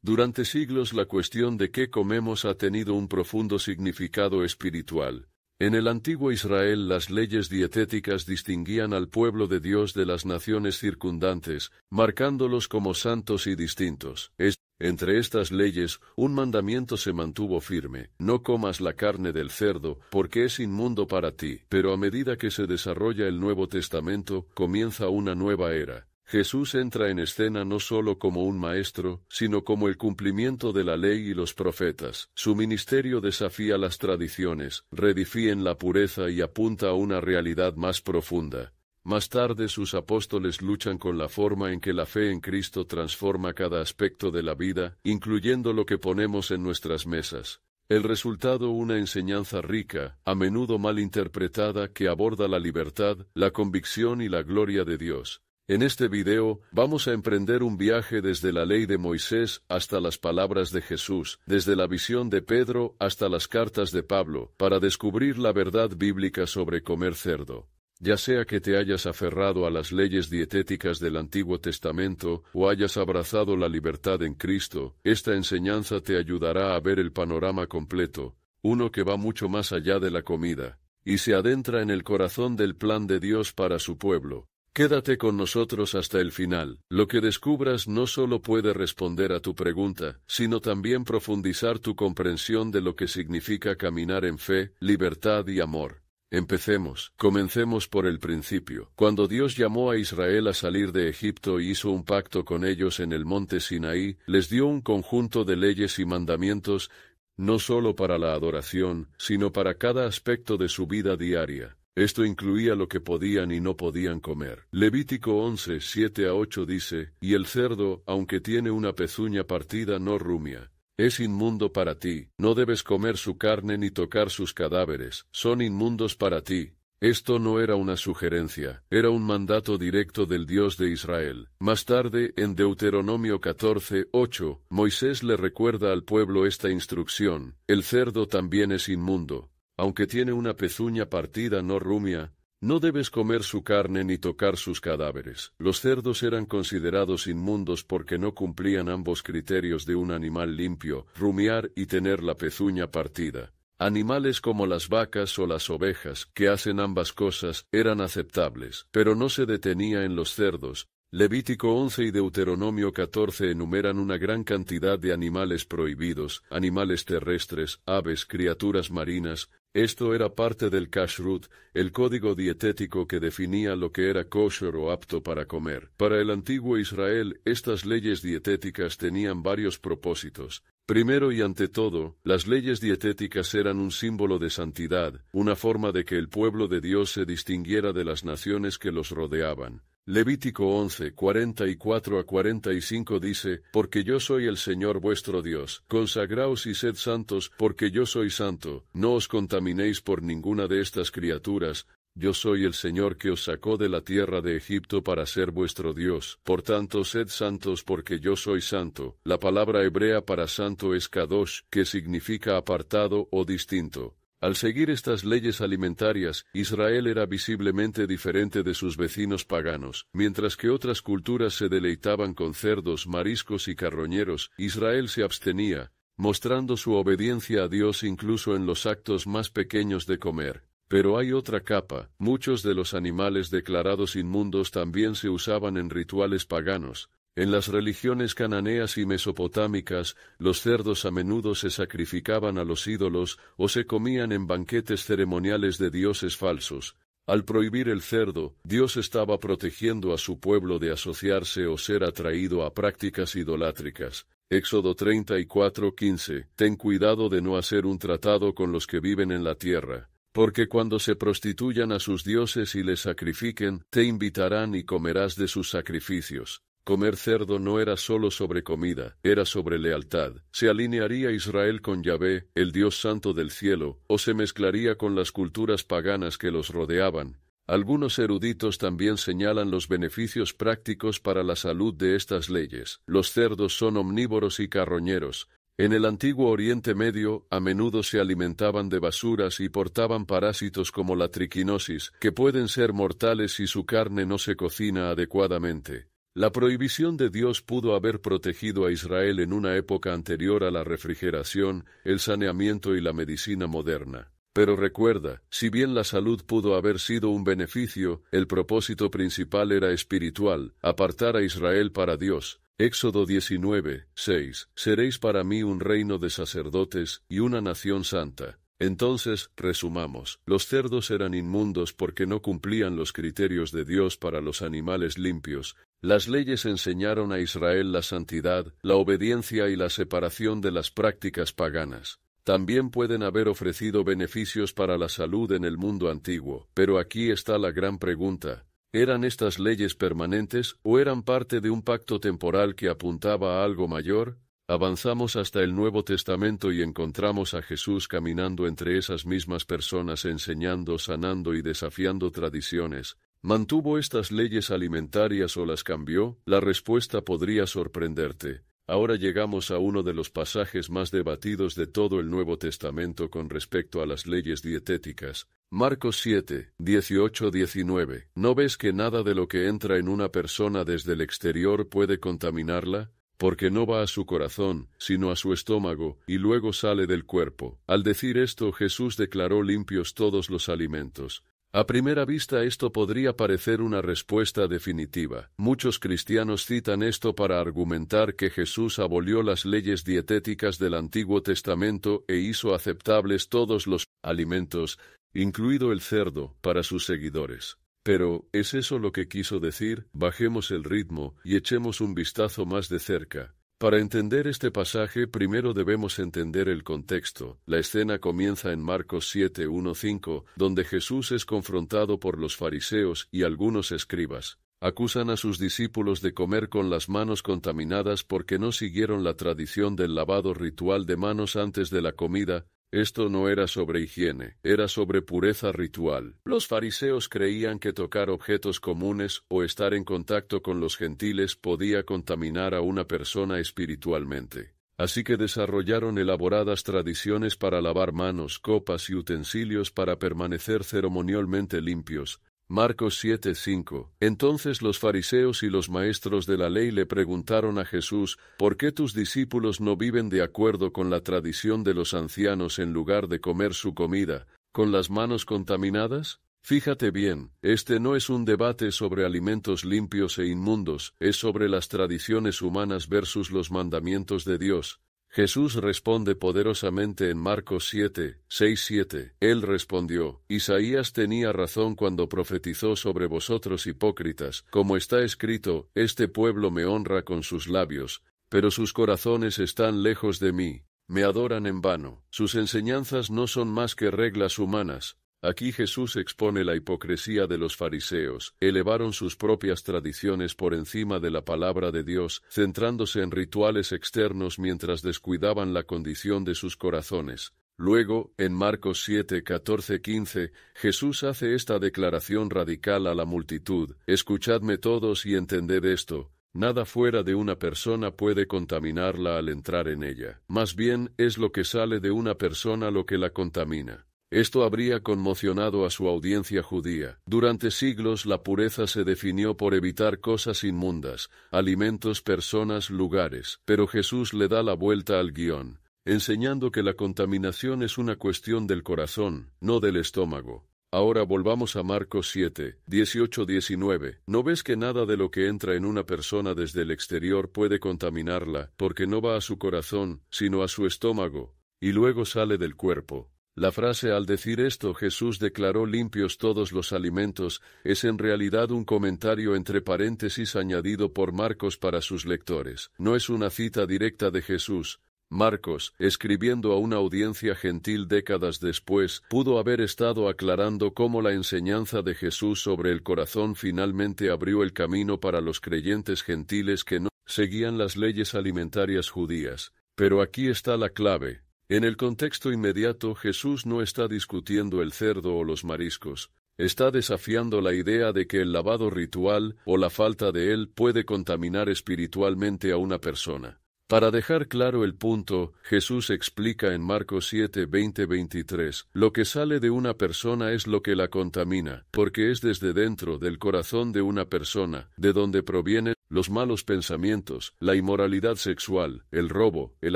Durante siglos la cuestión de qué comemos ha tenido un profundo significado espiritual. En el antiguo Israel las leyes dietéticas distinguían al pueblo de Dios de las naciones circundantes, marcándolos como santos y distintos. Entre estas leyes, un mandamiento se mantuvo firme: no comas la carne del cerdo, porque es inmundo para ti. Pero a medida que se desarrolla el Nuevo Testamento, comienza una nueva era. Jesús entra en escena no solo como un maestro, sino como el cumplimiento de la ley y los profetas. Su ministerio desafía las tradiciones, redefine la pureza y apunta a una realidad más profunda. Más tarde sus apóstoles luchan con la forma en que la fe en Cristo transforma cada aspecto de la vida, incluyendo lo que ponemos en nuestras mesas. El resultado, una enseñanza rica, a menudo mal interpretada, que aborda la libertad, la convicción y la gloria de Dios. En este video, vamos a emprender un viaje desde la ley de Moisés hasta las palabras de Jesús, desde la visión de Pedro hasta las cartas de Pablo, para descubrir la verdad bíblica sobre comer cerdo. Ya sea que te hayas aferrado a las leyes dietéticas del Antiguo Testamento o hayas abrazado la libertad en Cristo, esta enseñanza te ayudará a ver el panorama completo, uno que va mucho más allá de la comida, y se adentra en el corazón del plan de Dios para su pueblo. Quédate con nosotros hasta el final. Lo que descubras no solo puede responder a tu pregunta, sino también profundizar tu comprensión de lo que significa caminar en fe, libertad y amor. Empecemos. Comencemos por el principio. Cuando Dios llamó a Israel a salir de Egipto y hizo un pacto con ellos en el monte Sinaí, les dio un conjunto de leyes y mandamientos, no solo para la adoración, sino para cada aspecto de su vida diaria. Esto incluía lo que podían y no podían comer. Levítico 11, 7-8 dice: y el cerdo, aunque tiene una pezuña partida, no rumia. Es inmundo para ti, no debes comer su carne ni tocar sus cadáveres, son inmundos para ti. Esto no era una sugerencia, era un mandato directo del Dios de Israel. Más tarde, en Deuteronomio 14, 8, Moisés le recuerda al pueblo esta instrucción: el cerdo también es inmundo. Aunque tiene una pezuña partida, no rumia, no debes comer su carne ni tocar sus cadáveres. Los cerdos eran considerados inmundos porque no cumplían ambos criterios de un animal limpio: rumiar y tener la pezuña partida. Animales como las vacas o las ovejas, que hacen ambas cosas, eran aceptables, pero no se detenía en los cerdos. Levítico 11 y Deuteronomio 14 enumeran una gran cantidad de animales prohibidos: animales terrestres, aves, criaturas marinas. Esto era parte del kashrut, el código dietético que definía lo que era kosher o apto para comer. Para el antiguo Israel, estas leyes dietéticas tenían varios propósitos. Primero y ante todo, las leyes dietéticas eran un símbolo de santidad, una forma de que el pueblo de Dios se distinguiera de las naciones que los rodeaban. Levítico 11, 44-45 dice: porque yo soy el Señor vuestro Dios, consagraos y sed santos, porque yo soy santo, no os contaminéis por ninguna de estas criaturas, yo soy el Señor que os sacó de la tierra de Egipto para ser vuestro Dios, por tanto sed santos porque yo soy santo. La palabra hebrea para santo es kadosh, que significa apartado o distinto. Al seguir estas leyes alimentarias, Israel era visiblemente diferente de sus vecinos paganos. Mientras que otras culturas se deleitaban con cerdos, mariscos y carroñeros, Israel se abstenía, mostrando su obediencia a Dios incluso en los actos más pequeños de comer. Pero hay otra capa: muchos de los animales declarados inmundos también se usaban en rituales paganos. En las religiones cananeas y mesopotámicas, los cerdos a menudo se sacrificaban a los ídolos o se comían en banquetes ceremoniales de dioses falsos. Al prohibir el cerdo, Dios estaba protegiendo a su pueblo de asociarse o ser atraído a prácticas idolátricas. Éxodo 34:15. Ten cuidado de no hacer un tratado con los que viven en la tierra, porque cuando se prostituyan a sus dioses y les sacrifiquen, te invitarán y comerás de sus sacrificios. Comer cerdo no era solo sobre comida, era sobre lealtad. ¿Se alinearía Israel con Yahvé, el Dios santo del cielo, o se mezclaría con las culturas paganas que los rodeaban? Algunos eruditos también señalan los beneficios prácticos para la salud de estas leyes. Los cerdos son omnívoros y carroñeros. En el antiguo Oriente Medio, a menudo se alimentaban de basuras y portaban parásitos como la triquinosis, que pueden ser mortales si su carne no se cocina adecuadamente. La prohibición de Dios pudo haber protegido a Israel en una época anterior a la refrigeración, el saneamiento y la medicina moderna. Pero recuerda, si bien la salud pudo haber sido un beneficio, el propósito principal era espiritual, apartar a Israel para Dios. Éxodo 19, 6. Seréis para mí un reino de sacerdotes y una nación santa. Entonces, resumamos, los cerdos eran inmundos porque no cumplían los criterios de Dios para los animales limpios. Las leyes enseñaron a Israel la santidad, la obediencia y la separación de las prácticas paganas. También pueden haber ofrecido beneficios para la salud en el mundo antiguo, pero aquí está la gran pregunta. ¿Eran estas leyes permanentes o eran parte de un pacto temporal que apuntaba a algo mayor? Avanzamos hasta el Nuevo Testamento y encontramos a Jesús caminando entre esas mismas personas enseñando, sanando y desafiando tradiciones. ¿Mantuvo estas leyes alimentarias o las cambió? La respuesta podría sorprenderte. Ahora llegamos a uno de los pasajes más debatidos de todo el Nuevo Testamento con respecto a las leyes dietéticas. Marcos 7, 18-19. ¿No ves que nada de lo que entra en una persona desde el exterior puede contaminarla? Porque no va a su corazón, sino a su estómago, y luego sale del cuerpo. Al decir esto, Jesús declaró limpios todos los alimentos. A primera vista esto podría parecer una respuesta definitiva. Muchos cristianos citan esto para argumentar que Jesús abolió las leyes dietéticas del Antiguo Testamento e hizo aceptables todos los alimentos, incluido el cerdo, para sus seguidores. Pero, ¿es eso lo que quiso decir? Bajemos el ritmo y echemos un vistazo más de cerca. Para entender este pasaje, primero debemos entender el contexto. La escena comienza en Marcos 7, 1-5, donde Jesús es confrontado por los fariseos y algunos escribas. Acusan a sus discípulos de comer con las manos contaminadas porque no siguieron la tradición del lavado ritual de manos antes de la comida. Esto no era sobre higiene, era sobre pureza ritual. Los fariseos creían que tocar objetos comunes o estar en contacto con los gentiles podía contaminar a una persona espiritualmente. Así que desarrollaron elaboradas tradiciones para lavar manos, copas y utensilios para permanecer ceremonialmente limpios. Marcos 7:5. Entonces los fariseos y los maestros de la ley le preguntaron a Jesús, ¿por qué tus discípulos no viven de acuerdo con la tradición de los ancianos en lugar de comer su comida con las manos contaminadas? Fíjate bien, este no es un debate sobre alimentos limpios e inmundos, es sobre las tradiciones humanas versus los mandamientos de Dios. Jesús responde poderosamente en Marcos 7, 6-7. Él respondió, Isaías tenía razón cuando profetizó sobre vosotros hipócritas, como está escrito, este pueblo me honra con sus labios, pero sus corazones están lejos de mí, me adoran en vano, sus enseñanzas no son más que reglas humanas. Aquí Jesús expone la hipocresía de los fariseos. Elevaron sus propias tradiciones por encima de la palabra de Dios, centrándose en rituales externos mientras descuidaban la condición de sus corazones. Luego, en Marcos 7, 14-15, Jesús hace esta declaración radical a la multitud: Escuchadme todos y entended esto. Nada fuera de una persona puede contaminarla al entrar en ella. Más bien, es lo que sale de una persona lo que la contamina. Esto habría conmocionado a su audiencia judía. Durante siglos la pureza se definió por evitar cosas inmundas, alimentos, personas, lugares. Pero Jesús le da la vuelta al guión, enseñando que la contaminación es una cuestión del corazón, no del estómago. Ahora volvamos a Marcos 7, 18-19. ¿No ves que nada de lo que entra en una persona desde el exterior puede contaminarla, porque no va a su corazón, sino a su estómago, y luego sale del cuerpo? La frase al decir esto Jesús declaró limpios todos los alimentos es en realidad un comentario entre paréntesis añadido por Marcos para sus lectores. No es una cita directa de Jesús. Marcos, escribiendo a una audiencia gentil décadas después, pudo haber estado aclarando cómo la enseñanza de Jesús sobre el corazón finalmente abrió el camino para los creyentes gentiles que no seguían las leyes alimentarias judías. Pero aquí está la clave. En el contexto inmediato, Jesús no está discutiendo el cerdo o los mariscos. Está desafiando la idea de que el lavado ritual, o la falta de él, puede contaminar espiritualmente a una persona. Para dejar claro el punto, Jesús explica en Marcos 7, 20-23, lo que sale de una persona es lo que la contamina, porque es desde dentro del corazón de una persona, de donde provienen los malos pensamientos, la inmoralidad sexual, el robo, el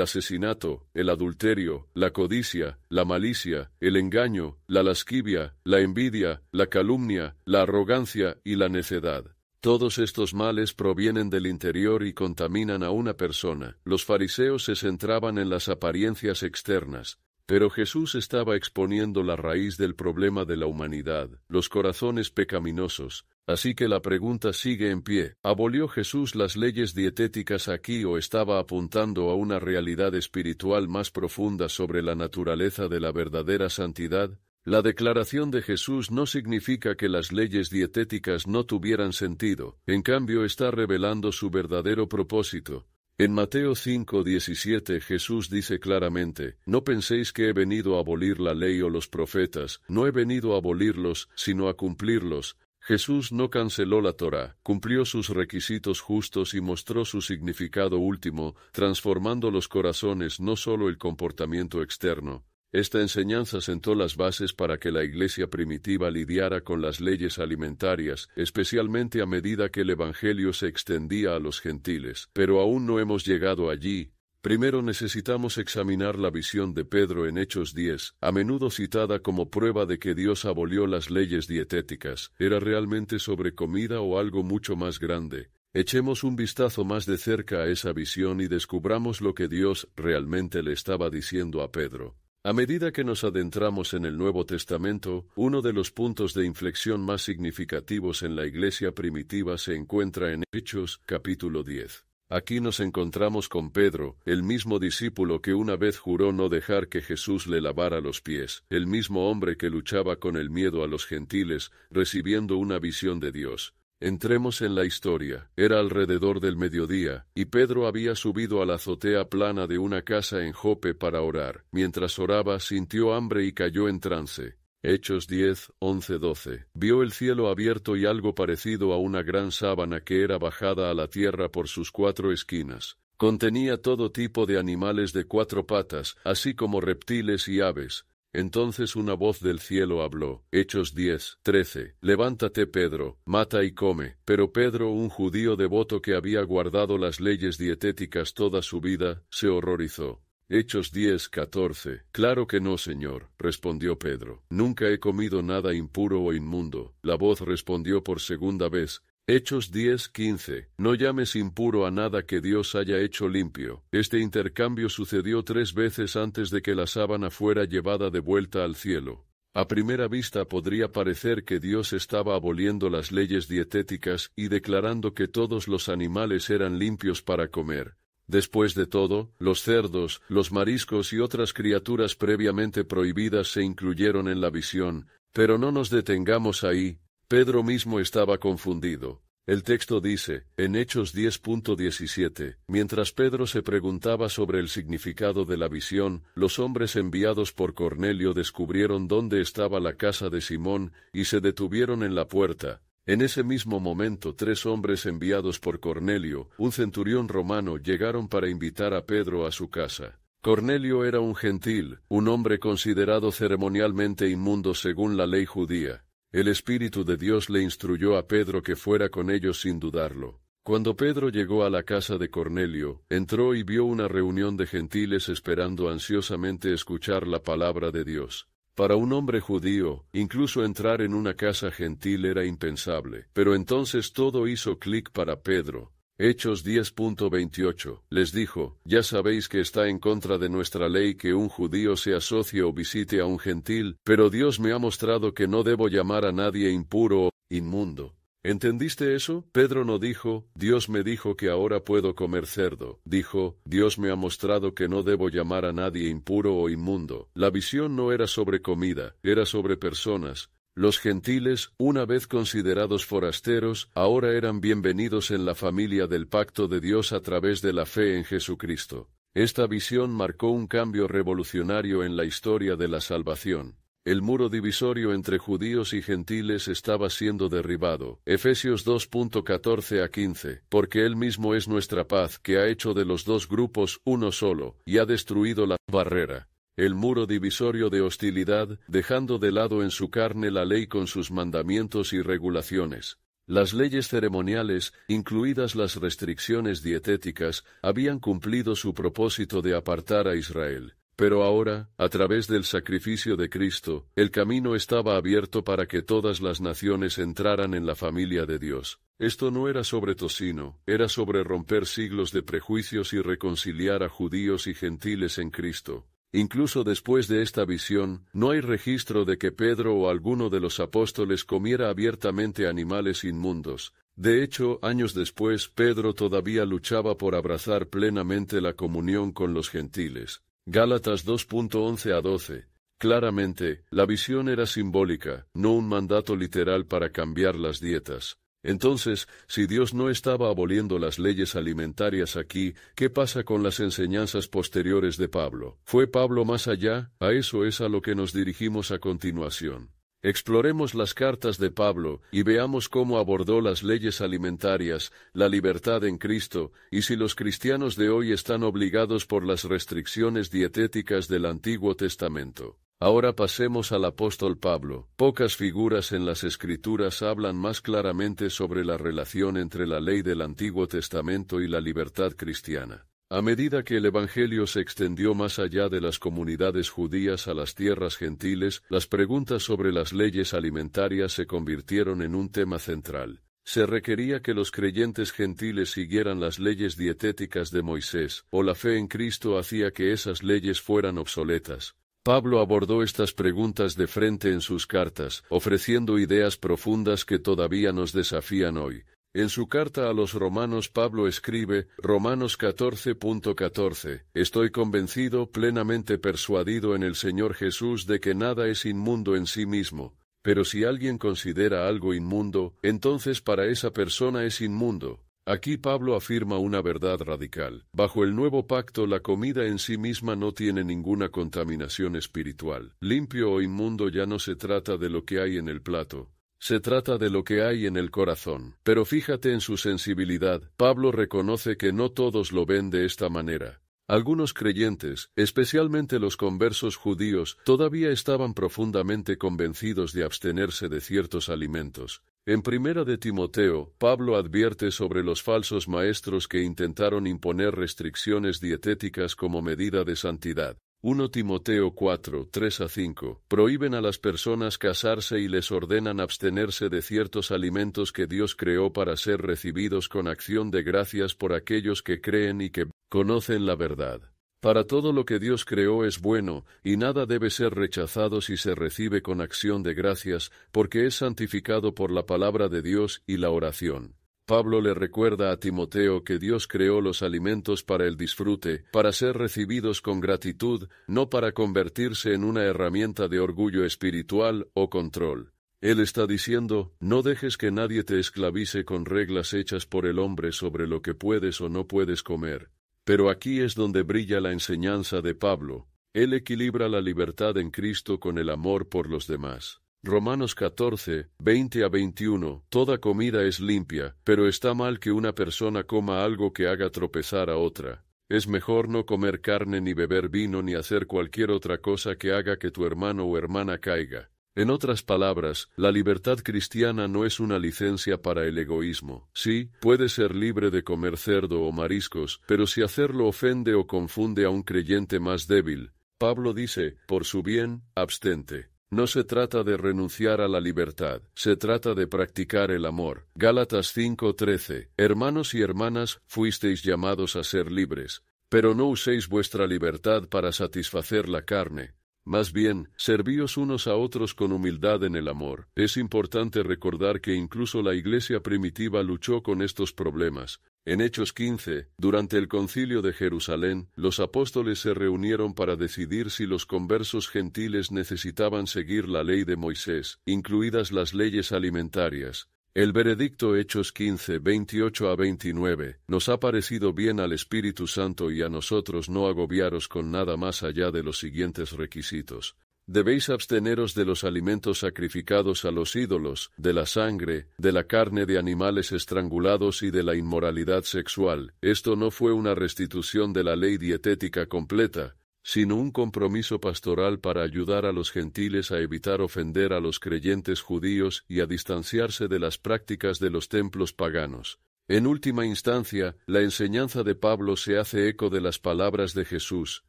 asesinato, el adulterio, la codicia, la malicia, el engaño, la lascivia, la envidia, la calumnia, la arrogancia y la necedad. Todos estos males provienen del interior y contaminan a una persona. Los fariseos se centraban en las apariencias externas, pero Jesús estaba exponiendo la raíz del problema de la humanidad, los corazones pecaminosos. Así que la pregunta sigue en pie. ¿Abolió Jesús las leyes dietéticas aquí o estaba apuntando a una realidad espiritual más profunda sobre la naturaleza de la verdadera santidad? La declaración de Jesús no significa que las leyes dietéticas no tuvieran sentido, en cambio está revelando su verdadero propósito. En Mateo 5:17 Jesús dice claramente, «No penséis que he venido a abolir la ley o los profetas, no he venido a abolirlos, sino a cumplirlos». Jesús no canceló la Torá, cumplió sus requisitos justos y mostró su significado último, transformando los corazones, no solo el comportamiento externo. Esta enseñanza sentó las bases para que la Iglesia primitiva lidiara con las leyes alimentarias, especialmente a medida que el Evangelio se extendía a los gentiles. Pero aún no hemos llegado allí. Primero necesitamos examinar la visión de Pedro en Hechos 10, a menudo citada como prueba de que Dios abolió las leyes dietéticas. ¿Era realmente sobre comida o algo mucho más grande? Echemos un vistazo más de cerca a esa visión y descubramos lo que Dios realmente le estaba diciendo a Pedro. A medida que nos adentramos en el Nuevo Testamento, uno de los puntos de inflexión más significativos en la Iglesia primitiva se encuentra en Hechos, capítulo 10. Aquí nos encontramos con Pedro, el mismo discípulo que una vez juró no dejar que Jesús le lavara los pies, el mismo hombre que luchaba con el miedo a los gentiles, recibiendo una visión de Dios. Entremos en la historia. Era alrededor del mediodía, y Pedro había subido a la azotea plana de una casa en Jope para orar. Mientras oraba, sintió hambre y cayó en trance. Hechos 10, 11, 12. Vio el cielo abierto y algo parecido a una gran sábana que era bajada a la tierra por sus 4 esquinas. Contenía todo tipo de animales de 4 patas, así como reptiles y aves. Entonces una voz del cielo habló. Hechos 10, 13. Levántate, Pedro, mata y come. Pero Pedro, un judío devoto que había guardado las leyes dietéticas toda su vida, se horrorizó. Hechos 10, 14. Claro que no, Señor, respondió Pedro. Nunca he comido nada impuro o inmundo. La voz respondió por segunda vez. Hechos 10, 15. No llames impuro a nada que Dios haya hecho limpio. Este intercambio sucedió 3 veces antes de que la sábana fuera llevada de vuelta al cielo. A primera vista podría parecer que Dios estaba aboliendo las leyes dietéticas y declarando que todos los animales eran limpios para comer. Después de todo, los cerdos, los mariscos y otras criaturas previamente prohibidas se incluyeron en la visión, pero no nos detengamos ahí. Pedro mismo estaba confundido. El texto dice, en Hechos 10.17, mientras Pedro se preguntaba sobre el significado de la visión, los hombres enviados por Cornelio descubrieron dónde estaba la casa de Simón y se detuvieron en la puerta. En ese mismo momento 3 hombres enviados por Cornelio, un centurión romano, llegaron para invitar a Pedro a su casa. Cornelio era un gentil, un hombre considerado ceremonialmente inmundo según la ley judía. El Espíritu de Dios le instruyó a Pedro que fuera con ellos sin dudarlo. Cuando Pedro llegó a la casa de Cornelio, entró y vio una reunión de gentiles esperando ansiosamente escuchar la palabra de Dios. Para un hombre judío, incluso entrar en una casa gentil era impensable, pero entonces todo hizo clic para Pedro. Hechos 10.28, les dijo, ya sabéis que está en contra de nuestra ley que un judío se asocie o visite a un gentil, pero Dios me ha mostrado que no debo llamar a nadie impuro o inmundo. ¿Entendiste eso? Pedro no dijo, Dios me dijo que ahora puedo comer cerdo. Dijo, Dios me ha mostrado que no debo llamar a nadie impuro o inmundo. La visión no era sobre comida, era sobre personas. Los gentiles, una vez considerados forasteros, ahora eran bienvenidos en la familia del pacto de Dios a través de la fe en Jesucristo. Esta visión marcó un cambio revolucionario en la historia de la salvación. El muro divisorio entre judíos y gentiles estaba siendo derribado. Efesios 2.14 a 15. Porque Él mismo es nuestra paz, que ha hecho de los 2 grupos uno solo, y ha destruido la barrera, el muro divisorio de hostilidad, dejando de lado en su carne la ley con sus mandamientos y regulaciones. Las leyes ceremoniales, incluidas las restricciones dietéticas, habían cumplido su propósito de apartar a Israel. Pero ahora, a través del sacrificio de Cristo, el camino estaba abierto para que todas las naciones entraran en la familia de Dios. Esto no era sobre tocino, era sobre romper siglos de prejuicios y reconciliar a judíos y gentiles en Cristo. Incluso después de esta visión, no hay registro de que Pedro o alguno de los apóstoles comiera abiertamente animales inmundos. De hecho, años después, Pedro todavía luchaba por abrazar plenamente la comunión con los gentiles. Gálatas 2:11 a 12. Claramente, la visión era simbólica, no un mandato literal para cambiar las dietas. Entonces, si Dios no estaba aboliendo las leyes alimentarias aquí, ¿qué pasa con las enseñanzas posteriores de Pablo? ¿Fue Pablo más allá? A eso es a lo que nos dirigimos a continuación. Exploremos las cartas de Pablo y veamos cómo abordó las leyes alimentarias, la libertad en Cristo, y si los cristianos de hoy están obligados por las restricciones dietéticas del Antiguo Testamento. Ahora pasemos al apóstol Pablo. Pocas figuras en las Escrituras hablan más claramente sobre la relación entre la ley del Antiguo Testamento y la libertad cristiana. A medida que el Evangelio se extendió más allá de las comunidades judías a las tierras gentiles, las preguntas sobre las leyes alimentarias se convirtieron en un tema central. Se requería que los creyentes gentiles siguieran las leyes dietéticas de Moisés, o la fe en Cristo hacía que esas leyes fueran obsoletas. Pablo abordó estas preguntas de frente en sus cartas, ofreciendo ideas profundas que todavía nos desafían hoy. En su carta a los Romanos, Pablo escribe, Romanos 14:14, Estoy convencido, plenamente persuadido en el Señor Jesús de que nada es inmundo en sí mismo, pero si alguien considera algo inmundo, entonces para esa persona es inmundo. Aquí Pablo afirma una verdad radical. Bajo el nuevo pacto, la comida en sí misma no tiene ninguna contaminación espiritual. Limpio o inmundo ya no se trata de lo que hay en el plato. Se trata de lo que hay en el corazón. Pero fíjate en su sensibilidad. Pablo reconoce que no todos lo ven de esta manera. Algunos creyentes, especialmente los conversos judíos, todavía estaban profundamente convencidos de abstenerse de ciertos alimentos. En 1 de Timoteo, Pablo advierte sobre los falsos maestros que intentaron imponer restricciones dietéticas como medida de santidad. 1 Timoteo 4:3-5. Prohíben a las personas casarse y les ordenan abstenerse de ciertos alimentos que Dios creó para ser recibidos con acción de gracias por aquellos que creen y que conocen la verdad. Para todo lo que Dios creó es bueno, y nada debe ser rechazado si se recibe con acción de gracias, porque es santificado por la palabra de Dios y la oración. Pablo le recuerda a Timoteo que Dios creó los alimentos para el disfrute, para ser recibidos con gratitud, no para convertirse en una herramienta de orgullo espiritual o control. Él está diciendo, no dejes que nadie te esclavice con reglas hechas por el hombre sobre lo que puedes o no puedes comer. Pero aquí es donde brilla la enseñanza de Pablo. Él equilibra la libertad en Cristo con el amor por los demás. Romanos 14:20-21. Toda comida es limpia, pero está mal que una persona coma algo que haga tropezar a otra. Es mejor no comer carne ni beber vino ni hacer cualquier otra cosa que haga que tu hermano o hermana caiga. En otras palabras, la libertad cristiana no es una licencia para el egoísmo. Sí, puedes ser libre de comer cerdo o mariscos, pero si hacerlo ofende o confunde a un creyente más débil, Pablo dice, por su bien, abstente. No se trata de renunciar a la libertad, se trata de practicar el amor. Gálatas 5:13. Hermanos y hermanas, fuisteis llamados a ser libres, pero no uséis vuestra libertad para satisfacer la carne. Más bien, servíos unos a otros con humildad en el amor. Es importante recordar que incluso la iglesia primitiva luchó con estos problemas. En Hechos 15, durante el concilio de Jerusalén, los apóstoles se reunieron para decidir si los conversos gentiles necesitaban seguir la ley de Moisés, incluidas las leyes alimentarias. El veredicto Hechos 15, 28-29, nos ha parecido bien al Espíritu Santo y a nosotros no agobiaros con nada más allá de los siguientes requisitos. Debéis absteneros de los alimentos sacrificados a los ídolos, de la sangre, de la carne de animales estrangulados y de la inmoralidad sexual. Esto no fue una restitución de la ley dietética completa, sino un compromiso pastoral para ayudar a los gentiles a evitar ofender a los creyentes judíos y a distanciarse de las prácticas de los templos paganos. En última instancia, la enseñanza de Pablo se hace eco de las palabras de Jesús.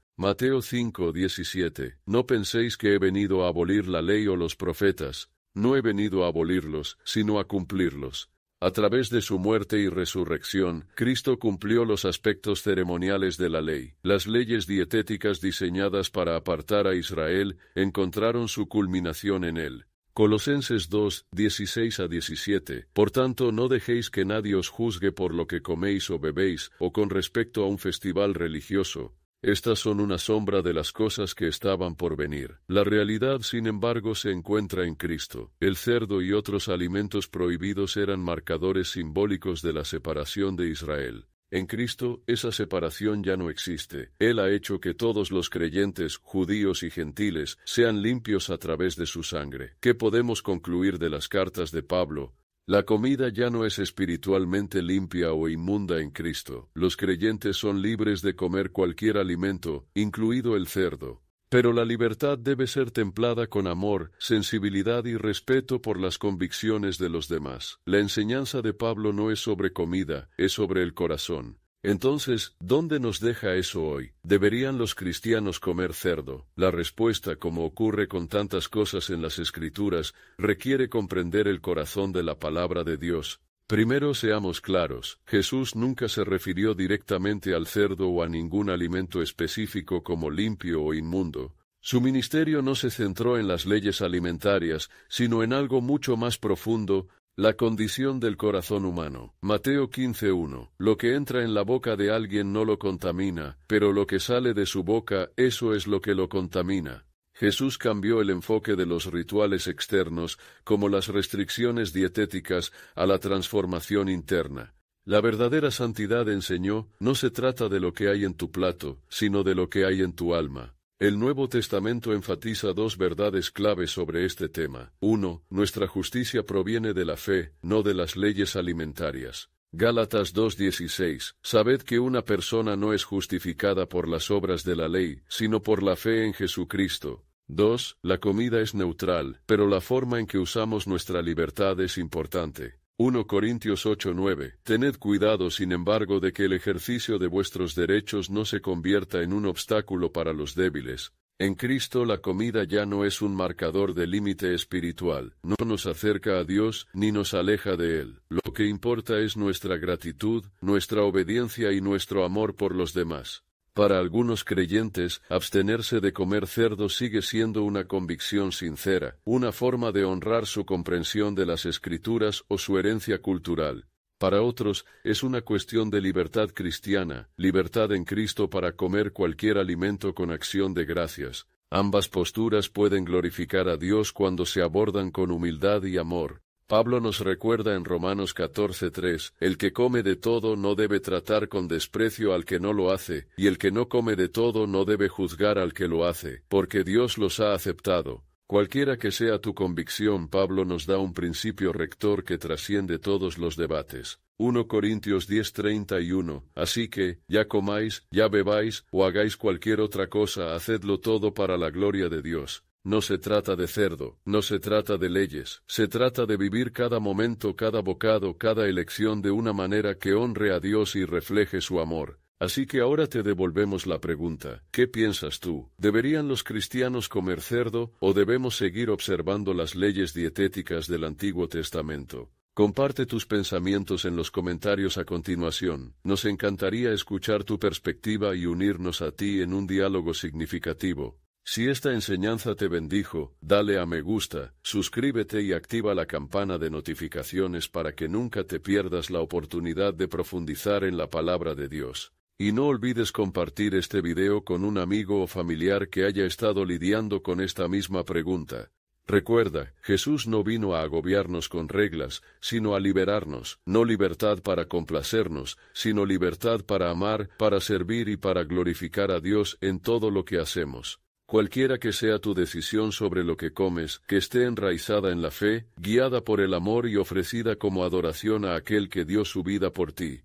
Mateo 5:17. No penséis que he venido a abolir la ley o los profetas. No he venido a abolirlos, sino a cumplirlos. A través de su muerte y resurrección, Cristo cumplió los aspectos ceremoniales de la ley. Las leyes dietéticas diseñadas para apartar a Israel encontraron su culminación en él. Colosenses 2:16-17. Por tanto, no dejéis que nadie os juzgue por lo que coméis o bebéis, o con respecto a un festival religioso. Estas son una sombra de las cosas que estaban por venir. La realidad, sin embargo, se encuentra en Cristo. El cerdo y otros alimentos prohibidos eran marcadores simbólicos de la separación de Israel. En Cristo, esa separación ya no existe. Él ha hecho que todos los creyentes, judíos y gentiles, sean limpios a través de su sangre. ¿Qué podemos concluir de las cartas de Pablo? La comida ya no es espiritualmente limpia o inmunda en Cristo. Los creyentes son libres de comer cualquier alimento, incluido el cerdo. Pero la libertad debe ser templada con amor, sensibilidad y respeto por las convicciones de los demás. La enseñanza de Pablo no es sobre comida, es sobre el corazón. Entonces, ¿dónde nos deja eso hoy? ¿Deberían los cristianos comer cerdo? La respuesta, como ocurre con tantas cosas en las Escrituras, requiere comprender el corazón de la palabra de Dios. Primero seamos claros, Jesús nunca se refirió directamente al cerdo o a ningún alimento específico como limpio o inmundo. Su ministerio no se centró en las leyes alimentarias, sino en algo mucho más profundo, la condición del corazón humano. Mateo 15:1. Lo que entra en la boca de alguien no lo contamina, pero lo que sale de su boca, eso es lo que lo contamina. Jesús cambió el enfoque de los rituales externos, como las restricciones dietéticas, a la transformación interna. La verdadera santidad, enseñó, no se trata de lo que hay en tu plato, sino de lo que hay en tu alma. El Nuevo Testamento enfatiza dos verdades claves sobre este tema. 1. Nuestra justicia proviene de la fe, no de las leyes alimentarias. Gálatas 2:16. Sabed que una persona no es justificada por las obras de la ley, sino por la fe en Jesucristo. 2. La comida es neutral, pero la forma en que usamos nuestra libertad es importante. 1 Corintios 8:9. Tened cuidado, sin embargo, de que el ejercicio de vuestros derechos no se convierta en un obstáculo para los débiles. En Cristo la comida ya no es un marcador de límite espiritual, no nos acerca a Dios ni nos aleja de Él. Lo que importa es nuestra gratitud, nuestra obediencia y nuestro amor por los demás. Para algunos creyentes, abstenerse de comer cerdo sigue siendo una convicción sincera, una forma de honrar su comprensión de las Escrituras o su herencia cultural. Para otros, es una cuestión de libertad cristiana, libertad en Cristo para comer cualquier alimento con acción de gracias. Ambas posturas pueden glorificar a Dios cuando se abordan con humildad y amor. Pablo nos recuerda en Romanos 14:3, el que come de todo no debe tratar con desprecio al que no lo hace, y el que no come de todo no debe juzgar al que lo hace, porque Dios los ha aceptado. Cualquiera que sea tu convicción, Pablo nos da un principio rector que trasciende todos los debates. 1 Corintios 10:31. Así que, ya comáis, ya bebáis, o hagáis cualquier otra cosa, hacedlo todo para la gloria de Dios. No se trata de cerdo, no se trata de leyes, se trata de vivir cada momento, cada bocado, cada elección de una manera que honre a Dios y refleje su amor. Así que ahora te devolvemos la pregunta, ¿qué piensas tú? ¿Deberían los cristianos comer cerdo o debemos seguir observando las leyes dietéticas del Antiguo Testamento? Comparte tus pensamientos en los comentarios a continuación. Nos encantaría escuchar tu perspectiva y unirnos a ti en un diálogo significativo. Si esta enseñanza te bendijo, dale a me gusta, suscríbete y activa la campana de notificaciones para que nunca te pierdas la oportunidad de profundizar en la palabra de Dios. Y no olvides compartir este video con un amigo o familiar que haya estado lidiando con esta misma pregunta. Recuerda, Jesús no vino a agobiarnos con reglas, sino a liberarnos, no libertad para complacernos, sino libertad para amar, para servir y para glorificar a Dios en todo lo que hacemos. Cualquiera que sea tu decisión sobre lo que comes, que esté enraizada en la fe, guiada por el amor y ofrecida como adoración a aquel que dio su vida por ti.